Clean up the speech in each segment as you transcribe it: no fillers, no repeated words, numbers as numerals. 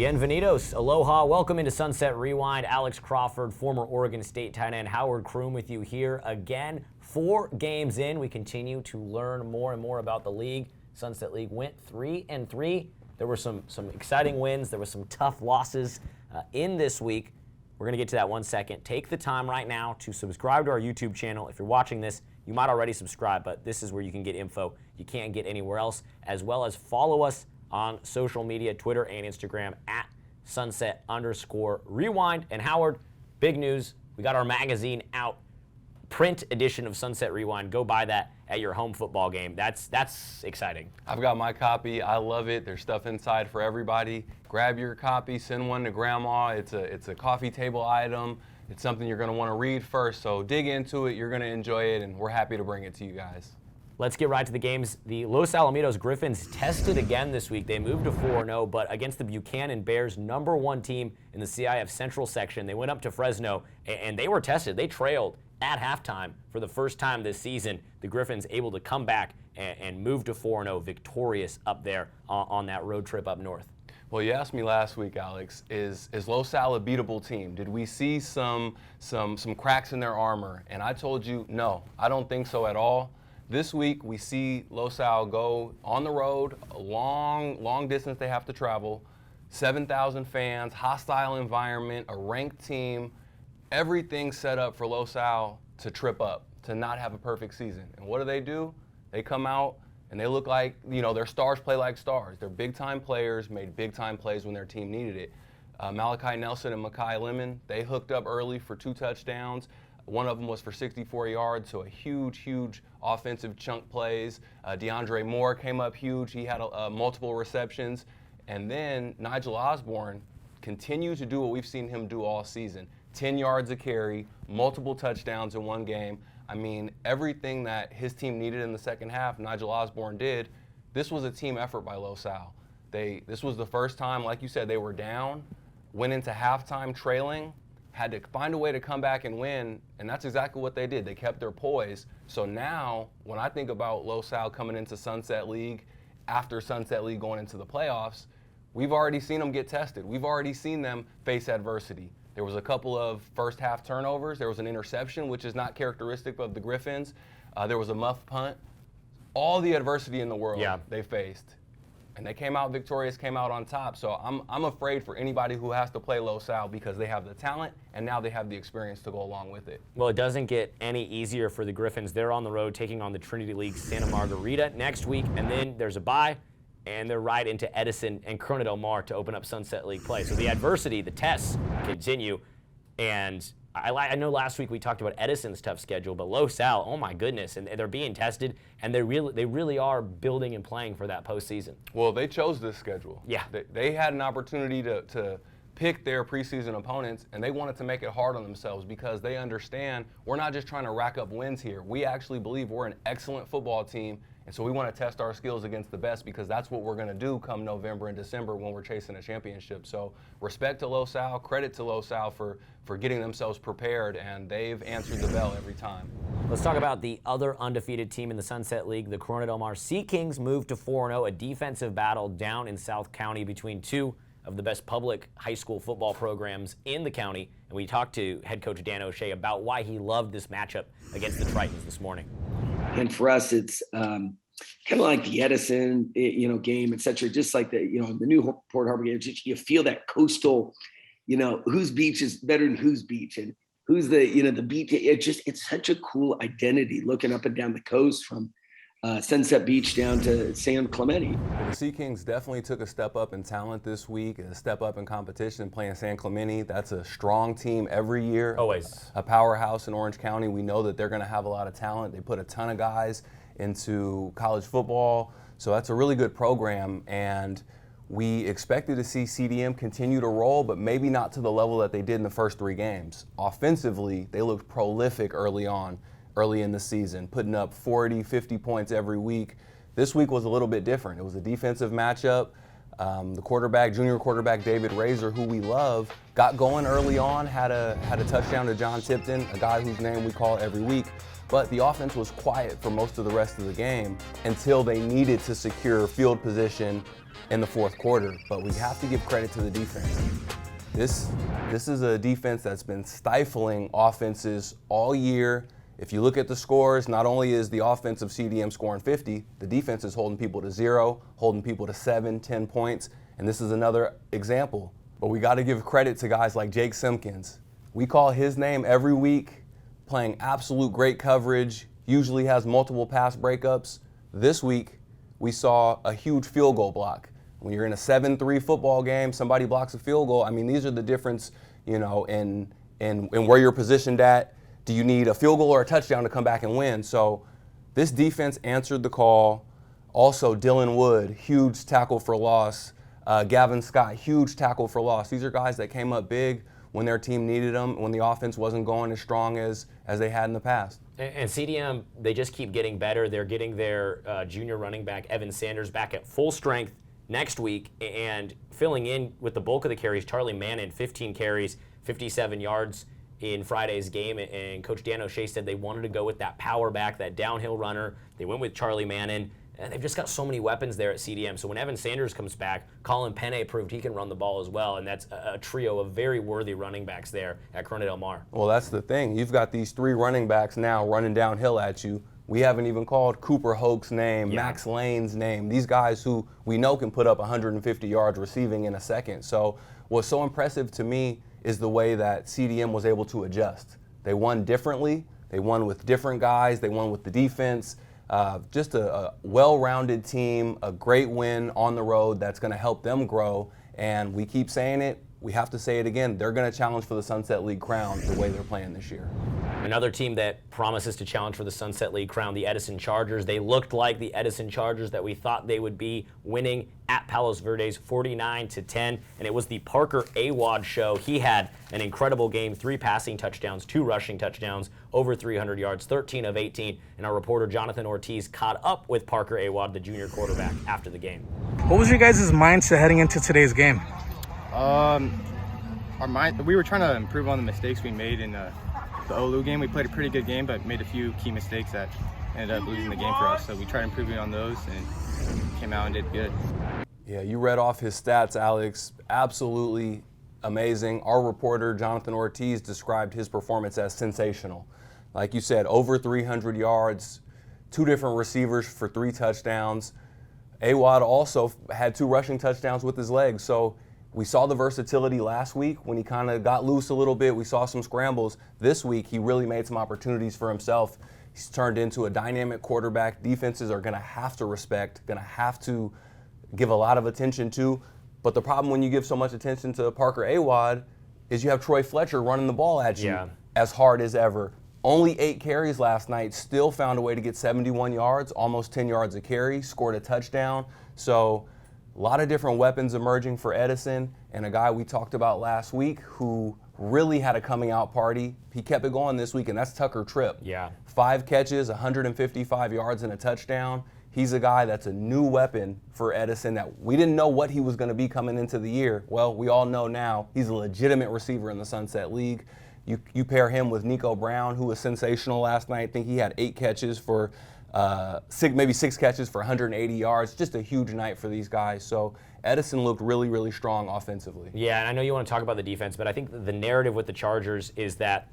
Bienvenidos, aloha, welcome into Sunset Rewind. Alex Crawford, former Oregon State tight end Howard Kroom with you here again. 4 games in, we continue to learn more and more about the league. Sunset League went 3-3. There were some exciting wins. There were some tough losses in this week. We're going to get to that one second. Take the time right now to subscribe to our YouTube channel. If you're watching this, you might already subscribe, but this is where you can get info you can't get anywhere else, as well as follow us on social media, Twitter and Instagram at Sunset_Rewind. And Howard, big news, we got our magazine out, print edition of Sunset Rewind. Go buy that at your home football game. That's exciting. I've got my copy. I love it. There's stuff inside for everybody. Grab your copy, send one to grandma. It's a coffee table item. It's something you're going to want to read first, so dig into it. You're going to enjoy it, and we're happy to bring it to you guys. Let's get right to the games. The Los Alamitos Griffins tested again this week. They moved to 4-0, but against the Buchanan Bears, #1 team in the CIF Central section. They went up to Fresno, and they were tested. They trailed at halftime for the first time this season. The Griffins able to come back and move to 4-0, victorious up there on that road trip up north. Well, you asked me last week, Alex, is Los Al a beatable team? Did we see some cracks in their armor? And I told you, no, I don't think so at all. This week, we see Los Al go on the road, a long distance they have to travel, 7,000 fans, hostile environment, a ranked team, everything set up for Los Al to trip up, to not have a perfect season. And what do? They come out and they look like, their stars play like stars. They're big-time players, made big-time plays when their team needed it. Malachi Nelson and Makai Lemon, they hooked up early for 2 touchdowns. One of them was for 64 yards, so a huge offensive chunk plays. DeAndre Moore came up huge. He had multiple receptions. And then Nigel Osborne continued to do what we've seen him do all season. 10 yards a carry, multiple touchdowns in one game. I mean, everything that his team needed in the second half, Nigel Osborne did. This was a team effort by Los Al. This was the first time, like you said, they were down, went into halftime trailing, had to find a way to come back and win, and that's exactly what they did. They kept their poise. So now, when I think about Los Al coming into Sunset League, after Sunset League going into the playoffs, we've already seen them get tested. We've already seen them face adversity. There was a couple of first half turnovers. There was an interception, which is not characteristic of the Griffins. There was a muff punt. All the adversity in the world they faced. And they came out victorious, came out on top. So I'm afraid for anybody who has to play Los Al because they have the talent and now they have the experience to go along with it. Well, it doesn't get any easier for the Griffins. They're on the road taking on the Trinity League Santa Margarita next week, and then there's a bye, and they're right into Edison and Corona Del Mar to open up Sunset League play. So the adversity, the tests continue, and I know last week we talked about Edison's tough schedule, but Los Al, oh my goodness, and they're being tested, and they really are building and playing for that postseason. Well, they chose this schedule. Yeah. They had an opportunity to pick their preseason opponents, and they wanted to make it hard on themselves because they understand we're not just trying to rack up wins here. We actually believe we're an excellent football team, and so we want to test our skills against the best because that's what we're going to do come November and December when we're chasing a championship. So respect to Los Al, credit to Los Al for getting themselves prepared, and they've answered the bell every time. Let's talk about the other undefeated team in the Sunset League, the Corona Del Mar Sea Kings, moved to 4-0, a defensive battle down in South County between 2 of the best public high school football programs in the county. And we talked to head coach Dan O'Shea about why he loved this matchup against the Tritons this morning. And for us, it's kind of like the Edison, game, et cetera. Just like the Newport Harbor game, you feel that coastal, whose beach is better than whose beach, and who's the beach. It's such a cool identity looking up and down the coast from Sunset Beach down to San Clemente. The Sea Kings definitely took a step up in talent this week, a step up in competition playing San Clemente. That's a strong team every year. Always. A powerhouse in Orange County. We know that they're going to have a lot of talent. They put a ton of guys into college football. So that's a really good program. And we expected to see CDM continue to roll, but maybe not to the level that they did in the first 3 games. Offensively, they looked prolific early in the season, putting up 40, 50 points every week. This week was a little bit different. It was a defensive matchup. The junior quarterback David Razor, who we love, got going early on, had a touchdown to John Tipton, a guy whose name we call every week. but the offense was quiet for most of the rest of the game until they needed to secure field position in the fourth quarter. But we have to give credit to the defense. This is a defense that's been stifling offenses all year. If you look at the scores, not only is the offense of CDM scoring 50, the defense is holding people to 0, holding people to 7, 10 points, and this is another example. But we got to give credit to guys like Jake Simpkins. We call his name every week, playing absolute great coverage, usually has multiple pass breakups. This week, we saw a huge field goal block. When you're in a 7-3 football game, somebody blocks a field goal. I mean, these are the difference, in where you're positioned at. Do you need a field goal or a touchdown to come back and win? So this defense answered the call. Also, Dylan Wood, huge tackle for loss. Gavin Scott, huge tackle for loss. These are guys that came up big when their team needed them, when the offense wasn't going as strong as they had in the past. And CDM, they just keep getting better. They're getting their junior running back, Evan Sanders, back at full strength next week, and filling in with the bulk of the carries, Charlie Mannon, 15 carries, 57 yards in Friday's game. And Coach Dan O'Shea said they wanted to go with that power back, that downhill runner. They went with Charlie Mannon. And they've just got so many weapons there at CDM. So when Evan Sanders comes back, Colin Penne proved he can run the ball as well. And that's a trio of very worthy running backs there at Corona Del Mar. Well, that's the thing. You've got these 3 running backs now running downhill at you. We haven't even called Cooper Hoke's name, Max Lane's name. These guys who we know can put up 150 yards receiving in a second. So what's so impressive to me is the way that CDM was able to adjust. They won differently. They won with different guys. They won with the defense. Just a well-rounded team, a great win on the road that's going to help them grow. And we keep saying it. We have to say it again. They're going to challenge for the Sunset League crown the way they're playing this year. Another team that promises to challenge for the Sunset League crown, the Edison Chargers. They looked like the Edison Chargers that we thought they would be, winning at Palos Verdes 49-10. And it was the Parker Awad show. He had an incredible game, 3 passing touchdowns, 2 rushing touchdowns, over 300 yards, 13 of 18. And our reporter Jonathan Ortiz caught up with Parker Awad, the junior quarterback, after the game. What was your guys' mindset heading into today's game? We were trying to improve on the mistakes we made in the Olu game. We played a pretty good game, but made a few key mistakes that ended up losing the game for us. So we tried improving on those and came out and did good. Yeah, you read off his stats, Alex. Absolutely amazing. Our reporter, Jonathan Ortiz, described his performance as sensational. Like you said, over 300 yards, 2 different receivers for 3 touchdowns. Awad also had 2 rushing touchdowns with his legs. So we saw the versatility last week when he kind of got loose a little bit. We saw some scrambles. This week, he really made some opportunities for himself. He's turned into a dynamic quarterback. Defenses are going to have to respect, going to have to give a lot of attention to. But the problem when you give so much attention to Parker Awad is you have Troy Fletcher running the ball at you as hard as ever. Only 8 carries last night, still found a way to get 71 yards, almost 10 yards a carry, scored a touchdown. So a lot of different weapons emerging for Edison, and a guy we talked about last week who really had a coming out party. He kept it going this week, and that's Tucker Tripp. Yeah. 5 catches, 155 yards, and a touchdown. He's a guy that's a new weapon for Edison that we didn't know what he was going to be coming into the year. Well, we all know now he's a legitimate receiver in the Sunset League. You pair him with Nico Brown, who was sensational last night. I think he had 8 catches for maybe 6 catches for 180 yards. Just a huge night for these guys. So Edison looked really, really strong offensively. Yeah, and I know you want to talk about the defense, but I think the narrative with the Chargers is that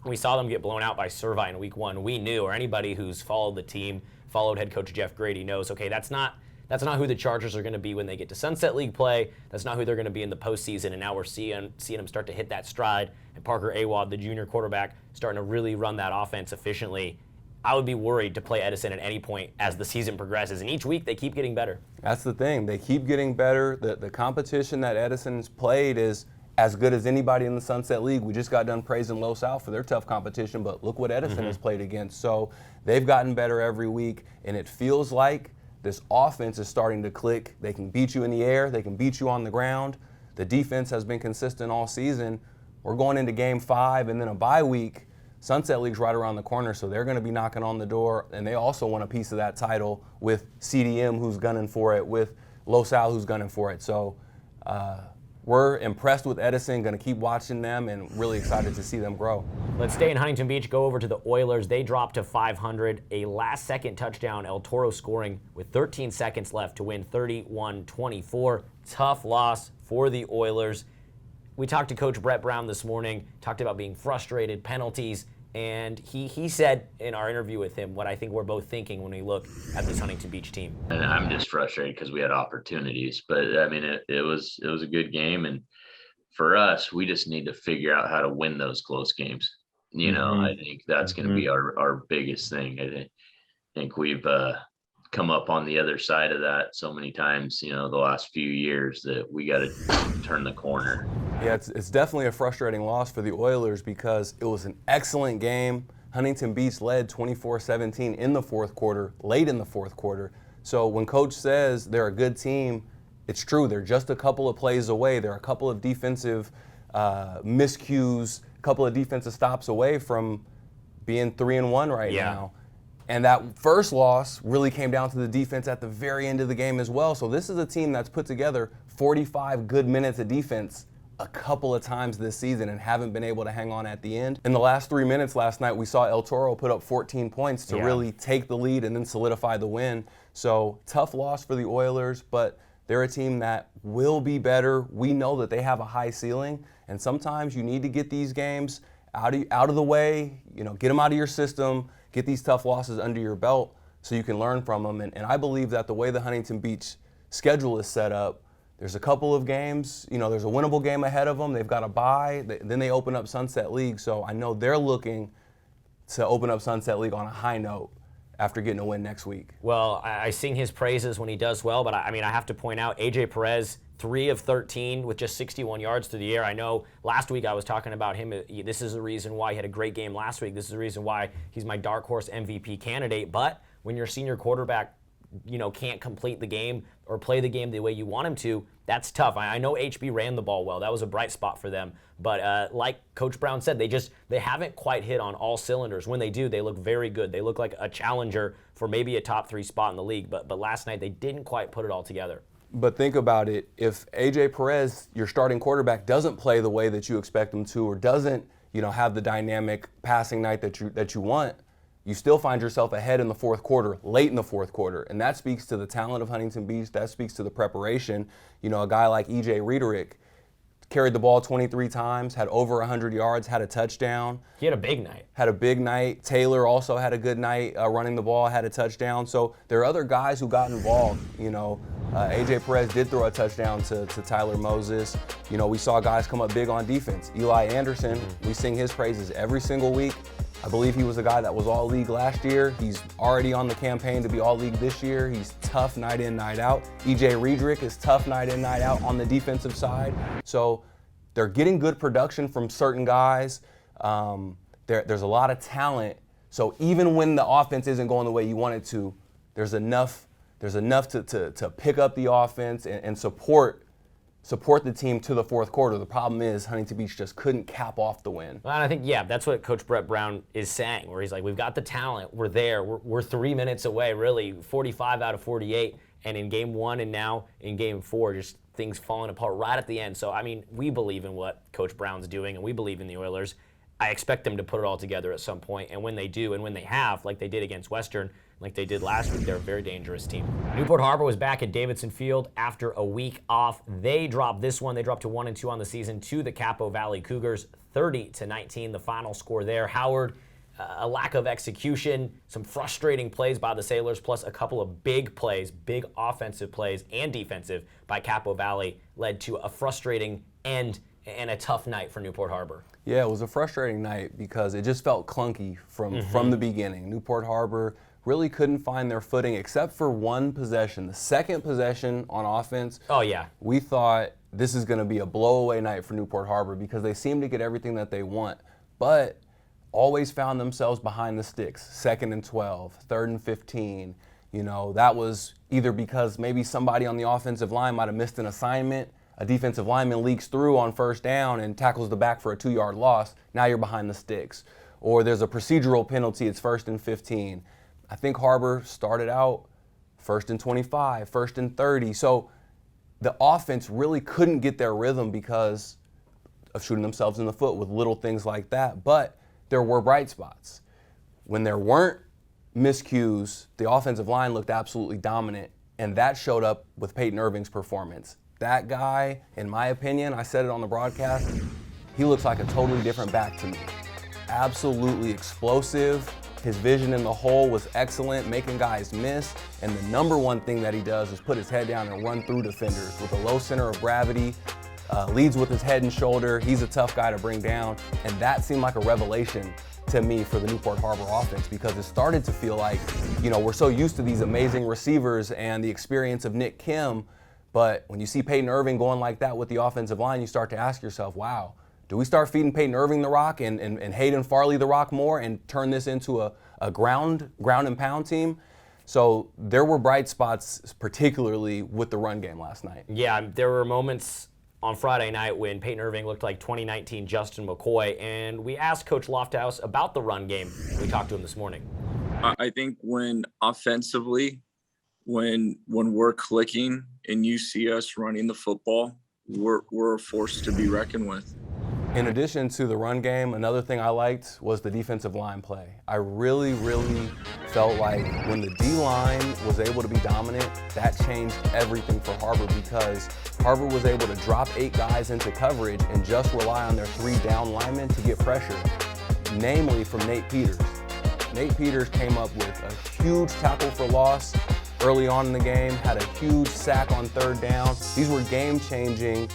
we saw them get blown out by Servite in week 1. We knew, or anybody who's followed the team, followed head coach Jeff Grady knows, okay, that's not who the Chargers are going to be when they get to Sunset League play. That's not who they're going to be in the postseason. And now we're seeing them start to hit that stride. And Parker Awad, the junior quarterback, starting to really run that offense efficiently. I would be worried to play Edison at any point as the season progresses. And each week they keep getting better. That's the thing. They keep getting better. The competition that Edison's played is as good as anybody in the Sunset League. We just got done praising Los Al for their tough competition, but look what Edison has played against. So they've gotten better every week, and it feels like this offense is starting to click. They can beat you in the air. They can beat you on the ground. The defense has been consistent all season. We're going into game 5 and then a bye week. Sunset League's right around the corner, so they're going to be knocking on the door, and they also want a piece of that title with CDM, who's gunning for it, with Los Al, who's gunning for it. So we're impressed with Edison, going to keep watching them, and really excited to see them grow. Let's stay in Huntington Beach, go over to the Oilers. They dropped to 500. A last-second touchdown, El Toro scoring with 13 seconds left to win 31-24. Tough loss for the Oilers. We talked to Coach Brett Brown this morning, talked about being frustrated, penalties, and he said in our interview with him what I think we're both thinking when we look at this Huntington Beach team. And I'm just frustrated because we had opportunities, but I mean, it was a good game. And for us, we just need to figure out how to win those close games. You know, I think that's going to be our biggest thing. I think we've come up on the other side of that so many times, you know, the last few years, that we got to turn the corner. Yeah, it's definitely a frustrating loss for the Oilers because it was an excellent game. Huntington Beach led 24-17 in the fourth quarter, late in the fourth quarter. So when Coach says they're a good team, it's true. They're just a couple of plays away. They're a couple of defensive miscues, a couple of defensive stops away from being 3-1 right now. And that first loss really came down to the defense at the very end of the game as well. So this is a team that's put together 45 good minutes of defense a couple of times this season and haven't been able to hang on at the end. In the last 3 minutes last night, we saw El Toro put up 14 points to really take the lead and then solidify the win. So tough loss for the Oilers, but they're a team that will be better. We know that they have a high ceiling, and sometimes you need to get these games out of the way, you know, get them out of your system, get these tough losses under your belt so you can learn from them. And I believe that the way the Huntington Beach schedule is set up, there's a couple of games, you know, there's a winnable game ahead of them. They've got a bye. Then they open up Sunset League. So I know they're looking to open up Sunset League on a high note after getting a win next week. Well, I sing his praises when he does well, but I mean, I have to point out A.J. Perez, 3 of 13 with just 61 yards through the air. I know last week I was talking about him. This is the reason why he had a great game last week. This is the reason why he's my dark horse MVP candidate. But when your senior quarterback, you know, can't complete the game or play the game the way you want him to, that's tough. I know HB ran the ball well. That was a bright spot for them. But like Coach Brown said, they haven't quite hit on all cylinders. When they do, they look very good. They look like a challenger for maybe a top 3 spot in the league. But last night they didn't quite put it all together. But think about it. If A.J. Perez, your starting quarterback, doesn't play the way that you expect him to, or doesn't, you know, have the dynamic passing night that you want, you still find yourself ahead in the fourth quarter, late in the fourth quarter. And that speaks to the talent of Huntington Beach. That speaks to the preparation. You know, a guy like E.J. Riederick carried the ball 23 times, had over 100 yards, had a touchdown. He had a big night. Had a big night. Taylor also had a good night running the ball, had a touchdown. So there are other guys who got involved. You know, A.J. Perez did throw a touchdown to Tyler Moses. You know, we saw guys come up big on defense. Eli Anderson, we sing his praises every single week. I believe he was a guy that was all-league last year. He's already on the campaign to be all-league this year. He's tough night in, night out. E.J. Riederick is tough night in, night out on the defensive side. So they're getting good production from certain guys. There's a lot of talent. So even when the offense isn't going the way you want it to, there's enough to pick up the offense and support the team to the fourth quarter. The problem is Huntington Beach just couldn't cap off the win. Well, and I think, that's what Coach Brett Brown is saying, where he's like, we've got the talent, we're there, we're 3 minutes away, really, 45 out of 48, and in game 1 and now in game 4, just things falling apart right at the end. So, I mean, we believe in what Coach Brown's doing, and we believe in the Oilers. I expect them to put it all together at some point, and when they do, and when they have, like they did against Western, like they did last week, they're a very dangerous team. Newport Harbor was back at Davidson Field after a week off. They dropped this one. They dropped to 1-2 on the season to the Capo Valley Cougars, 30-19, the final score there. Howard, a lack of execution, some frustrating plays by the Sailors, plus a couple of big plays, big offensive plays and defensive by Capo Valley, led to a frustrating end and a tough night for Newport Harbor. Yeah, it was a frustrating night because it just felt clunky from the beginning. Newport Harbor really couldn't find their footing except for one possession. The second possession on offense, we thought this is going to be a blowaway night for Newport Harbor because they seem to get everything that they want, but always found themselves behind the sticks, 2nd and 12, 3rd and 15. You know, that was either because maybe somebody on the offensive line might have missed an assignment, a defensive lineman leaks through on 1st down and tackles the back for a 2-yard loss. Now you're behind the sticks. Or there's a procedural penalty, it's 1st and 15. I think Harbor started out 1st and 25, 1st and 30. So the offense really couldn't get their rhythm because of shooting themselves in the foot with little things like that. But there were bright spots. When there weren't miscues, the offensive line looked absolutely dominant, and that showed up with Peyton Irving's performance. That guy, in my opinion, I said it on the broadcast, he looks like a totally different back to me. Absolutely explosive. His vision in the hole was excellent, making guys miss. And the number one thing that he does is put his head down and run through defenders with a low center of gravity, leads with his head and shoulder. He's a tough guy to bring down. And that seemed like a revelation to me for the Newport Harbor offense, because it started to feel like, we're so used to these amazing receivers and the experience of Nick Kim. But when you see Peyton Irving going like that with the offensive line, you start to ask yourself, wow, do we start feeding Peyton Irving the rock and Hayden Farley the rock more and turn this into a ground and pound team? So there were bright spots, particularly with the run game last night. Yeah, there were moments on Friday night when Peyton Irving looked like 2019 Justin McCoy, and we asked Coach Lofthouse about the run game. We talked to him this morning. I think when offensively, when we're clicking and you see us running the football, we're a force to be reckoned with. In addition to the run game, another thing I liked was the defensive line play. I really, really felt like when the D-line was able to be dominant, that changed everything for Harbor, because Harbor was able to drop 8 guys into coverage and just rely on their 3 down linemen to get pressure, namely from Nate Peters. Nate Peters came up with a huge tackle for loss early on in the game, had a huge sack on 3rd down. These were game-changing,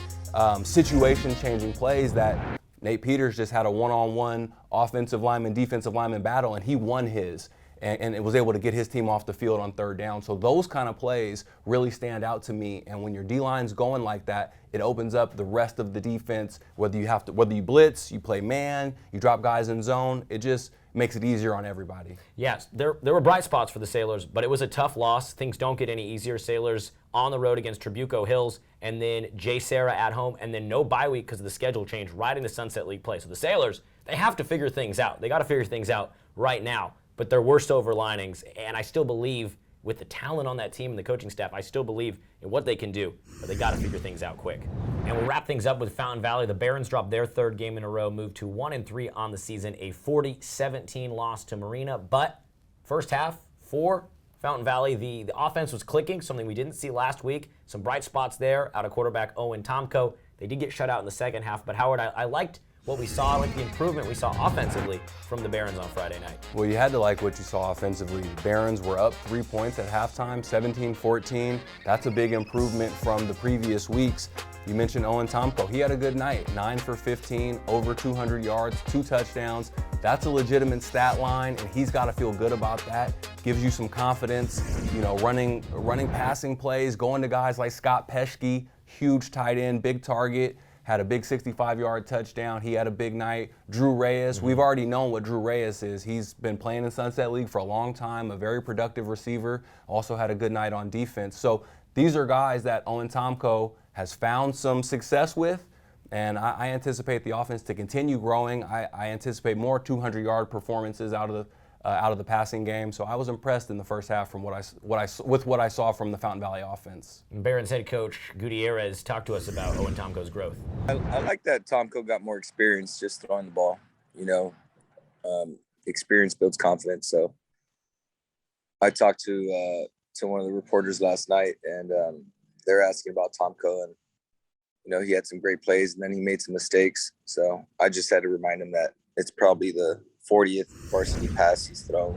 situation-changing plays that Nate Peters just had a one-on-one offensive lineman, defensive lineman battle, and he won his. And it was able to get his team off the field on 3rd down. So those kind of plays really stand out to me. And when your D-line's going like that, it opens up the rest of the defense. Whether you blitz, you play man, you drop guys in zone, it just makes it easier on everybody. Yes, there were bright spots for the Sailors, but it was a tough loss. Things don't get any easier. Sailors on the road against Trabuco Hills, and then J. Sarah at home, and then no bye week because of the schedule change right into Sunset League play. So the Sailors, they have to figure things out. They got to figure things out right now. But there were silver linings, and I still believe with the talent on that team and the coaching staff, I still believe in what they can do, but they got to figure things out quick. And we'll wrap things up with Fountain Valley. The Barons dropped their 3rd game in a row, moved to 1-3 on the season, a 40-17 loss to Marina. But first half for Fountain Valley, the offense was clicking, something we didn't see last week. Some bright spots there out of quarterback Owen Tomko. They did get shut out in the second half, but Howard, I liked what we saw, like the improvement we saw offensively from the Barons on Friday night. Well, you had to like what you saw offensively. The Barons were up 3 points at halftime, 17-14. That's a big improvement from the previous weeks. You mentioned Owen Tomko. He had a good night, 9 for 15, over 200 yards, 2 touchdowns. That's a legitimate stat line, and he's got to feel good about that. Gives you some confidence, running passing plays, going to guys like Scott Peschke, huge tight end, big target. Had a big 65-yard touchdown. He had a big night. Drew Reyes, we've already known what Drew Reyes is. He's been playing in Sunset League for a long time, a very productive receiver. Also had a good night on defense. So these are guys that Owen Tomko has found some success with, and I anticipate the offense to continue growing. I anticipate more 200-yard performances out of the passing game. So I was impressed in the first half from what I saw from the Fountain Valley offense. Barons head coach Gutierrez talked to us about Owen Tomko's growth. I like that Tomko got more experience just throwing the ball. Experience builds confidence. So I talked to one of the reporters last night, and they're asking about Tomko, and he had some great plays, and then he made some mistakes. So I just had to remind him that it's probably the 40th varsity pass he's thrown.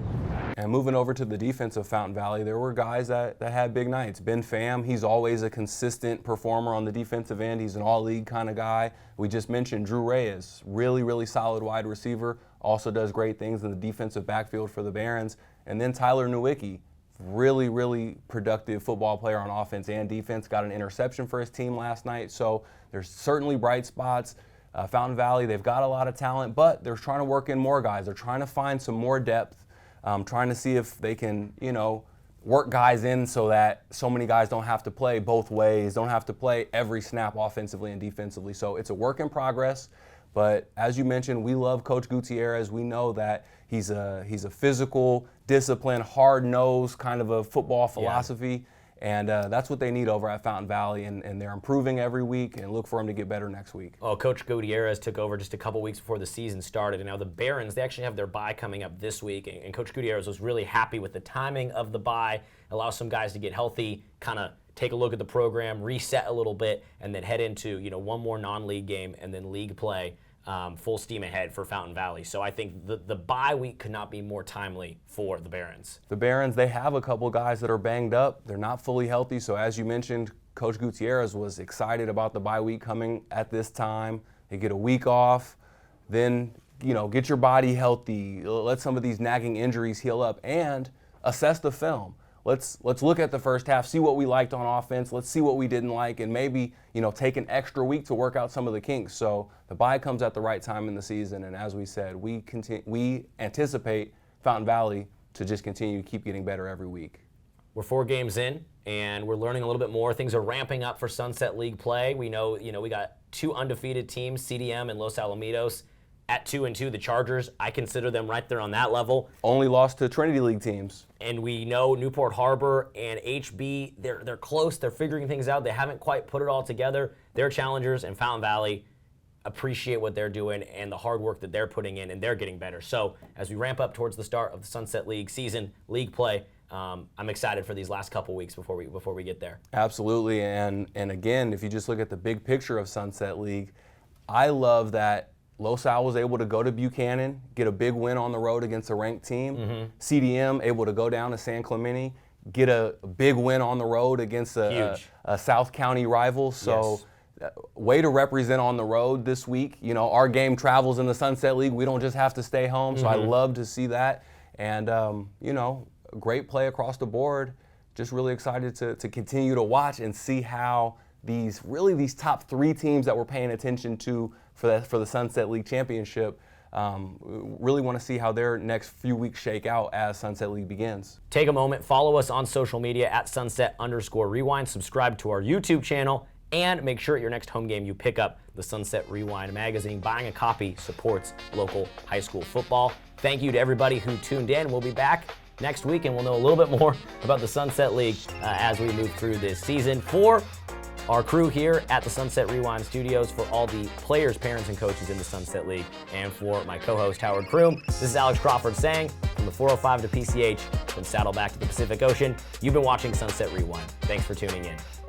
And moving over to the defense of Fountain Valley, there were guys that had big nights. Pham, he's always a consistent performer on the defensive end. He's an all-league kind of guy. We just mentioned Drew Reyes, really, really solid wide receiver, also does great things in the defensive backfield for the Barons. And then Tyler Nowicki, really, really productive football player on offense and defense, got an interception for his team last night. So there's certainly bright spots. Fountain Valley, they've got a lot of talent, but they're trying to work in more guys. They're trying to find some more depth, trying to see if they can, work guys in so that so many guys don't have to play both ways, don't have to play every snap offensively and defensively. So it's a work in progress, but as you mentioned, we love Coach Gutierrez. We know that he's a physical, disciplined, hard-nosed kind of a football philosophy. Yeah. And that's what they need over at Fountain Valley, and they're improving every week, and look for them to get better next week. Well, Coach Gutierrez took over just a couple weeks before the season started, and now the Barons, they actually have their bye coming up this week, and Coach Gutierrez was really happy with the timing of the bye, allow some guys to get healthy, kind of take a look at the program, reset a little bit, and then head into one more non-league game and then league play. Full steam ahead for Fountain Valley. So I think the bye week could not be more timely for the Barons. The Barons, they have a couple guys that are banged up. They're not fully healthy. So as you mentioned, Coach Gutierrez was excited about the bye week coming at this time. They get a week off, then get your body healthy, let some of these nagging injuries heal up, and assess the film. Let's look at the first half, see what we liked on offense, let's see what we didn't like, and maybe take an extra week to work out some of the kinks. So the bye comes at the right time in the season, and as we said, we anticipate Fountain Valley to just continue to keep getting better every week. We're 4 games in, and we're learning a little bit more. Things are ramping up for Sunset League play. We know, we got 2 undefeated teams, CDM and Los Alamitos. At 2-2, the Chargers, I consider them right there on that level. Only lost to Trinity League teams. And we know Newport Harbor and HB, they're close. They're figuring things out. They haven't quite put it all together. They're challengers, and Fountain Valley appreciate what they're doing and the hard work that they're putting in, and they're getting better. So as we ramp up towards the start of the Sunset League season, league play, I'm excited for these last couple weeks before we get there. Absolutely, and again, if you just look at the big picture of Sunset League, I love that Los Al was able to go to Buchanan, get a big win on the road against a ranked team. CDM able to go down to San Clemente, get a big win on the road against a South County rival. So way to represent on the road this week. Our game travels in the Sunset League. We don't just have to stay home. So I love to see that. And, great play across the board. Just really excited to continue to watch and see how these top 3 teams that we're paying attention to for the Sunset League Championship, really want to see how their next few weeks shake out as Sunset League begins. Take a moment, follow us on social media at Sunset_Rewind, subscribe to our YouTube channel, and make sure at your next home game you pick up the Sunset Rewind magazine. Buying a copy supports local high school football. Thank you to everybody who tuned in. We'll be back next week, and we'll know a little bit more about the Sunset League as we move through this season. For our crew here at the Sunset Rewind Studios, for all the players, parents, and coaches in the Sunset League, and for my co-host Howard Kroom, this is Alex Crawford saying, from the 405 to PCH, from Saddleback to the Pacific Ocean, you've been watching Sunset Rewind. Thanks for tuning in.